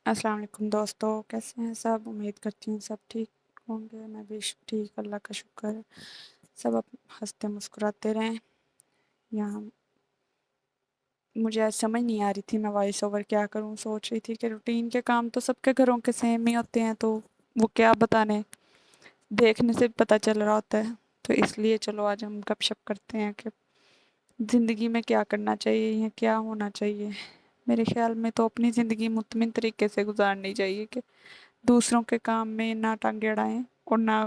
अस्सलाम वालेकुम दोस्तों, कैसे हैं सब? उम्मीद करती हूँ सब ठीक होंगे। मैं भी ठीक, अल्लाह का शुक्र है। सब अब हंसते मुस्कुराते रहें। यहाँ मुझे आज समझ नहीं आ रही थी मैं वॉइस ओवर क्या करूँ। सोच रही थी कि रूटीन के काम तो सबके घरों के सेम ही होते हैं, तो वो क्या बताने, देखने से पता चल रहा होता है। तो इसलिए चलो आज हम गपशप करते हैं कि ज़िंदगी में क्या करना चाहिए या क्या होना चाहिए। मेरे ख्याल में तो अपनी ज़िंदगी मुतमिन तरीके से गुजारनी चाहिए कि दूसरों के काम में ना टांगे अड़ाएं और ना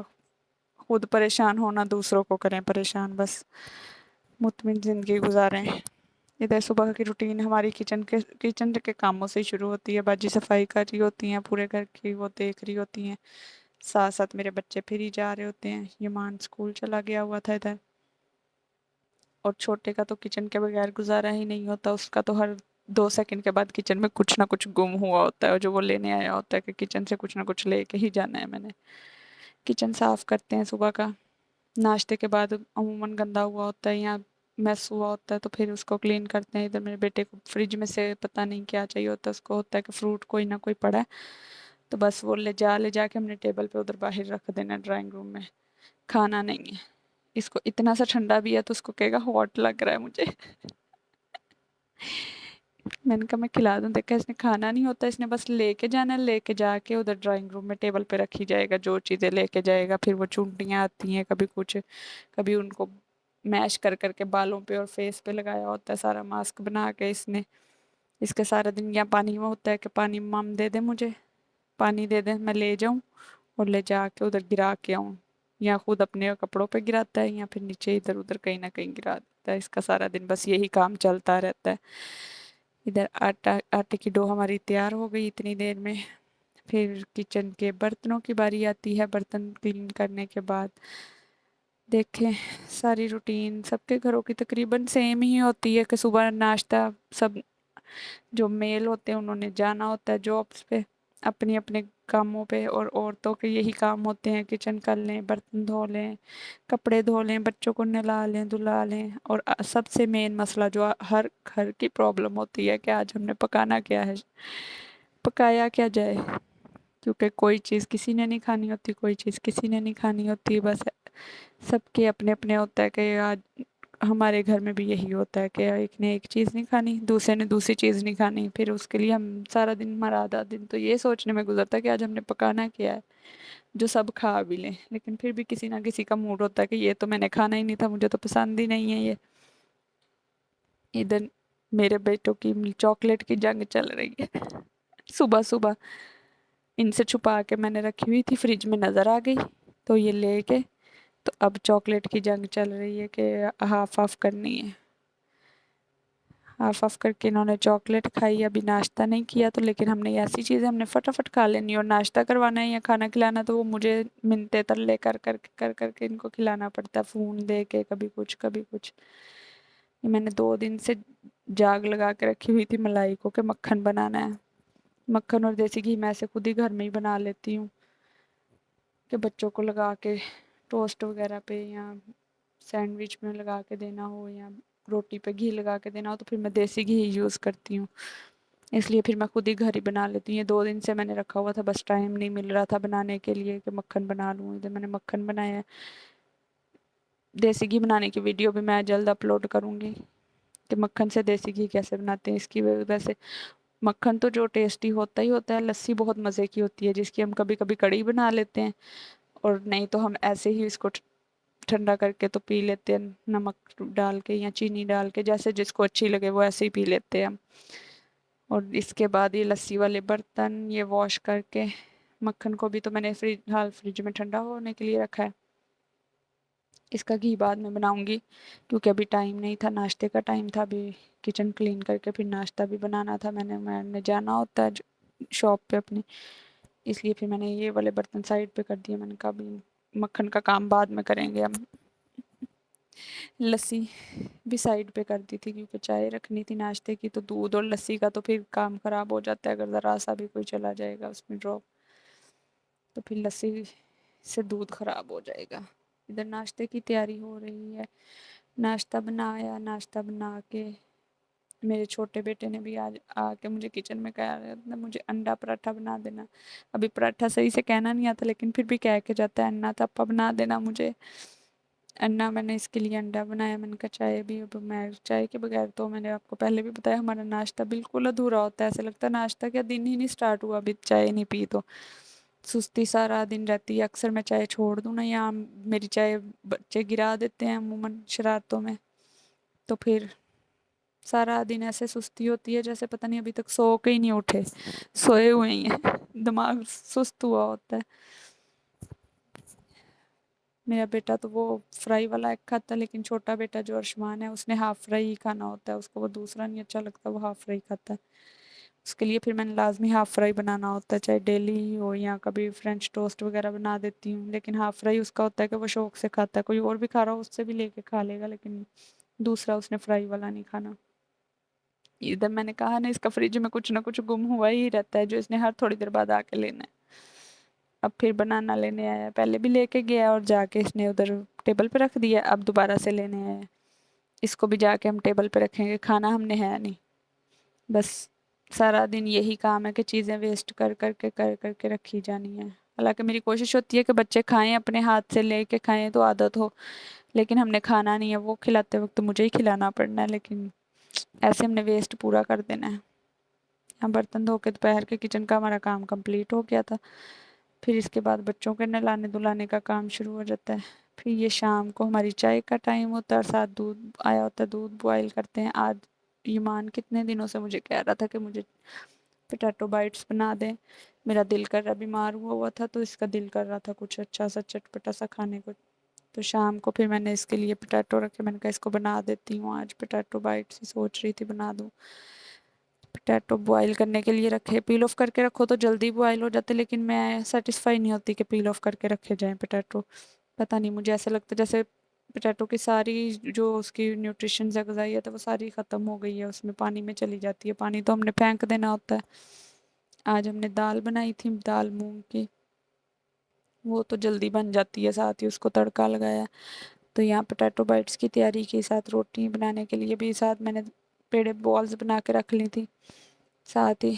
खुद परेशान होना दूसरों को करें परेशान। बस मुतमिन ज़िंदगी गुजारें। इधर सुबह की रूटीन हमारी किचन के कामों से ही शुरू होती है। बाजी सफाई कर रही होती हैं पूरे घर की, वो देख रही होती हैं। साथ साथ मेरे बच्चे फिर ही जा रहे होते हैं। यमान स्कूल चला गया हुआ था इधर। और छोटे का तो किचन के बगैर गुजारा ही नहीं होता। उसका तो हर 2 सेकंड के बाद किचन में कुछ ना कुछ गुम हुआ होता है, और जो वो लेने आया होता है कि किचन से कुछ ना कुछ लेके ही जाना है मैंने। किचन साफ करते हैं सुबह का। नाश्ते के बाद अमूमन गंदा हुआ होता है या मैस हुआ होता है, तो फिर उसको क्लीन करते हैं। इधर मेरे बेटे को फ्रिज में से पता नहीं क्या चाहिए होता है, उसको होता है कि फ्रूट कोई ना कोई पड़ा है, तो बस वो ले जा के हमने टेबल पे उधर बाहर रख देना, ड्राइंग रूम में। खाना नहीं है। इसको इतना सा ठंडा भी है तो उसको कहेगा हॉट लग रहा है मुझे। मैंने कहा मैं खिला दूं, देखा इसने खाना नहीं होता, इसने बस लेके जाना है। लेके जाके उधर ड्राइंग रूम में टेबल पे रखी जाएगा जो चीज़ें लेके जाएगा। फिर वो चूंटियाँ आती हैं, कभी कुछ, कभी उनको मैश कर करके बालों पे और फेस पे लगाया होता है सारा मास्क बना के इसने। इसके सारा दिन या पानी में होता है कि पानी मम दे दे मुझे, पानी दे दे, मैं ले जाऊं और ले जाके उधर गिरा के आऊं। या खुद अपने कपड़ों पे गिराता है या फिर नीचे इधर उधर कहीं ना कहीं गिरा देता है। इसका सारा दिन बस यही काम चलता रहता है। इधर आटे की डो हमारी तैयार हो गई इतनी देर में। फिर किचन के बर्तनों की बारी आती है। बर्तन क्लीन करने के बाद देखें, सारी रूटीन सबके घरों की तकरीबन सेम ही होती है कि सुबह नाश्ता, सब जो मेल होते हैं उन्होंने जाना होता है जॉब्स पे, अपनी अपने कामों पे। और औरतों के यही काम होते हैं, किचन कर लें, बर्तन धो लें, कपड़े धो लें, बच्चों को नहला लें धुला लें। और सबसे मेन मसला जो हर घर की प्रॉब्लम होती है कि आज हमने पकाना क्या है, पकाया क्या जाए। क्योंकि कोई चीज़ किसी ने नहीं खानी होती, कोई चीज़ किसी ने नहीं खानी होती। बस सबके अपने अपने होता है कि आज हमारे घर में भी यही होता है कि एक ने एक चीज़ नहीं खानी, दूसरे ने दूसरी चीज़ नहीं खानी। फिर उसके लिए हम सारा दिन, हमारा आधा दिन तो ये सोचने में गुजरता है कि आज हमने पकाना क्या है जो सब खा भी लें। लेकिन फिर भी किसी ना किसी का मूड होता है कि ये तो मैंने खाना ही नहीं था, मुझे तो पसंद ही नहीं है ये। इधर मेरे बेटों की चॉकलेट की जंग चल रही है। सुबह सुबह इनसे छुपा के मैंने रखी हुई थी, फ्रिज में नज़र आ गई तो ये लेके, तो अब चॉकलेट की जंग चल रही है कि हाफ ऑफ करनी है। हाफ ऑफ करके इन्होंने चॉकलेट खाई, अभी नाश्ता नहीं किया। तो लेकिन हमने ऐसी चीज़ें हमने फटाफट खा लेनी, और नाश्ता करवाना है या खाना खिलाना तो वो मुझे मिनते तरले कर करके इनको खिलाना पड़ता है, फ़ोन दे के, कभी कुछ कभी कुछ। ये मैंने 2 दिन से जाग लगा के रखी हुई थी मलाई को कि मक्खन बनाना है। मक्खन और देसी घी मैं ऐसे खुद ही घर में ही बना लेती हूँ कि बच्चों को लगा के टोस्ट वगैरह पे या सैंडविच में लगा के देना हो, या रोटी पे घी लगा के देना हो, तो फिर मैं देसी घी ही यूज़ करती हूँ। इसलिए फिर मैं खुद ही घर ही बना लेती हूँ। ये 2 दिन से मैंने रखा हुआ था, बस टाइम नहीं मिल रहा था बनाने के लिए कि मक्खन बना लूँ। इधर मैंने मक्खन बनाया है। देसी घी बनाने की वीडियो भी मैं जल्द अपलोड करूँगी कि मक्खन से देसी घी कैसे बनाते हैं। इसकी वैसे मक्खन तो जो टेस्टी होता ही होता है, लस्सी बहुत मज़े की होती है जिसकी हम कभी कभी कड़ी बना लेते हैं। और नहीं तो हम ऐसे ही इसको ठंडा करके तो पी लेते हैं, नमक डाल के या चीनी डाल के, जैसे जिसको अच्छी लगे वो ऐसे ही पी लेते हैं हम। और इसके बाद ये लस्सी वाले बर्तन ये वॉश करके, मक्खन को भी तो मैंने फ्रिज में ठंडा होने के लिए रखा है। इसका घी बाद में बनाऊंगी क्योंकि अभी टाइम नहीं था, नाश्ते का टाइम था। अभी किचन क्लीन करके फिर नाश्ता भी बनाना था। मैंने जाना होता है शॉप पे अपनी, इसलिए फिर मैंने ये वाले बर्तन साइड पे कर दिए। मैंने कहा अभी मक्खन का काम बाद में करेंगे हम। लस्सी भी साइड पे कर दी थी क्योंकि चाय रखनी थी नाश्ते की, तो दूध और लस्सी का तो फिर काम खराब हो जाता है अगर ज़रा सा भी कोई चला जाएगा उसमें ड्रॉप, तो फिर लस्सी से दूध खराब हो जाएगा। इधर नाश्ते की तैयारी हो रही है। नाश्ता बनाया, नाश्ता बना के میرے چھوٹے بیٹے نے بھی آج آ کے مجھے کچن میں کہا رہا تھا مجھے انڈا پراٹھا بنا دینا. ابھی پراٹھا صحیح سے کہنا نہیں آتا لیکن پھر بھی کہہ کے جاتا ہے انا تو ابا بنا دینا مجھے. انا میں نے اس کے لیے انڈا بنایا. میں نے کہا چائے بھی میں چائے کے بغیر تو میں نے آپ کو پہلے بھی بتایا ہمارا ناشتہ بالکل ادھورا ہوتا ہے. ایسا لگتا ہے ناشتہ کیا دن ہی نہیں سٹارٹ ہوا ابھی چائے نہیں پی تو سستی سارا دن رہتی ہے. اکثر میں چائے چھوڑ دوں نا یا میری چائے بچے گرا دیتے ہیں عموماً شرارتوں میں تو پھر سارا دن ایسے سستی ہوتی ہے جیسے پتہ نہیں ابھی تک سو کے ہی نہیں اٹھے, سوئے ہوئے ہی ہیں, دماغ سست ہوا ہوتا ہے. میرا بیٹا تو وہ فرائی والا ایگ کھاتا ہے لیکن چھوٹا بیٹا جو ارشمان ہے اس نے ہاف فرائی ہی کھانا ہوتا ہے. اس کو وہ دوسرا نہیں اچھا لگتا, وہ ہاف فرائی کھاتا ہے. اس کے لیے پھر میں نے لازمی ہاف فرائی بنانا ہوتا ہے چاہے ڈیلی ہی ہو یا کبھی فرینچ ٹوسٹ وغیرہ بنا دیتی ہوں. لیکن ہاف فرائی اس کا ہوتا ہے کہ وہ شوق سے کھاتا ہے. کوئی اور بھی کھا رہا ہو اس سے بھی لے کے کھا لے گا لیکن دوسرا اس نے فرائی والا نہیں کھانا. ادھر میں نے کہا نا اس کا فریج میں کچھ نہ کچھ گم ہوا ہی رہتا ہے جو اس نے ہر تھوڑی دیر بعد آ کے لینا ہے. اب پھر بنانا لینے آیا, پہلے بھی لے کے گیا اور جا کے اس نے ادھر ٹیبل پہ رکھ دیا. اب دوبارہ سے لینے آیا, اس کو بھی جا کے ہم ٹیبل پہ رکھیں گے. کھانا ہم نے ہے نہیں, بس سارا دن یہی کام ہے کہ چیزیں ویسٹ کر کے رکھی جانی ہے. حالانکہ میری کوشش ہوتی ہے کہ بچے کھائیں اپنے ہاتھ سے لے کے کھائیں تو عادت ہو, لیکن ہم نے کھانا نہیں ہے. وہ کھلاتے وقت مجھے ہی کھلانا پڑنا ہے لیکن ایسے ہم نے ویسٹ پورا کر دینا ہے. ہم برتن دھو کے دوپہر کے کچن کا ہمارا کام کمپلیٹ ہو گیا تھا. پھر اس کے بعد بچوں کے نہلانے دھلانے کا کام شروع ہو جاتا ہے. پھر یہ شام کو ہماری چائے کا ٹائم ہوتا ہے اور ساتھ دودھ آیا ہوتا ہے, دودھ بوائل کرتے ہیں. آج ایمان کتنے دنوں سے مجھے کہہ رہا تھا کہ مجھے پوٹیٹو بائٹس بنا دیں. میرا دل کر رہا, بیمار ہوا تھا تو اس کا دل کر رہا تھا کچھ اچھا سا چٹپٹا سا کھانے کو. تو شام کو پھر میں نے اس کے لیے پوٹیٹو رکھے. میں نے کہا اس کو بنا دیتی ہوں آج پوٹیٹو بائٹس, سوچ رہی تھی بنا دوں. پوٹیٹو بوائل کرنے کے لیے رکھے. پیل آف کر کے رکھو تو جلدی بوائل ہو جاتے لیکن میں سیٹسفائی نہیں ہوتی کہ پیل آف کر کے رکھے جائیں پوٹیٹو. پتہ نہیں مجھے ایسا لگتا ہے جیسے پوٹیٹو کی ساری جو اس کی نیوٹریشنز ہے, غذائیت ہے, وہ ساری ختم ہو گئی ہے اس میں, پانی میں چلی جاتی ہے. پانی تو ہم نے پھینک دینا ہوتا ہے. آج ہم نے دال بنائی تھی, دال مونگ کی, وہ تو جلدی بن جاتی ہے. ساتھ ہی اس کو تڑکا لگایا. تو یہاں پوٹیٹو بائٹس کی تیاری کی, ساتھ روٹی بنانے کے لیے بھی ساتھ میں نے پیڑے بالز بنا کے رکھ لی تھی. ساتھ ہی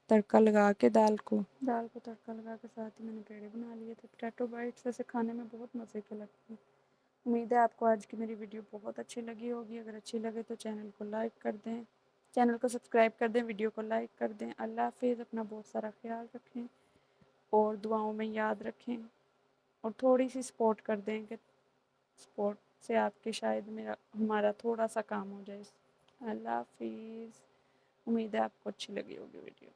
تڑکا لگا کے دال کو تڑکا لگا کے ساتھ ہی میں نے پیڑے بنا لیے تھے. پوٹیٹو بائٹس ویسے کھانے میں بہت مزے کے لگتے ہیں. امید ہے آپ کو آج کی میری ویڈیو بہت اچھی لگی ہوگی. اگر اچھی لگے تو چینل کو لائک کر دیں, چینل کو سبسکرائب کر دیں, ویڈیو کو لائک کر دیں. اللہ حافظ. اپنا بہت سارا خیال رکھیں اور دعاؤں میں یاد رکھیں اور تھوڑی سی سپورٹ کر دیں کہ سپورٹ سے آپ کے شاید ہمارا تھوڑا سا کام ہو جائے. اللہ حافظ. امید ہے آپ کو اچھی لگی ہوگی ویڈیو.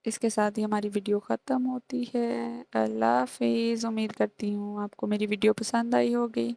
اس کے ساتھ ہی ہماری ویڈیو ختم ہوتی ہے. اللہ حافظ. امید کرتی ہوں آپ کو میری ویڈیو پسند آئی ہوگی.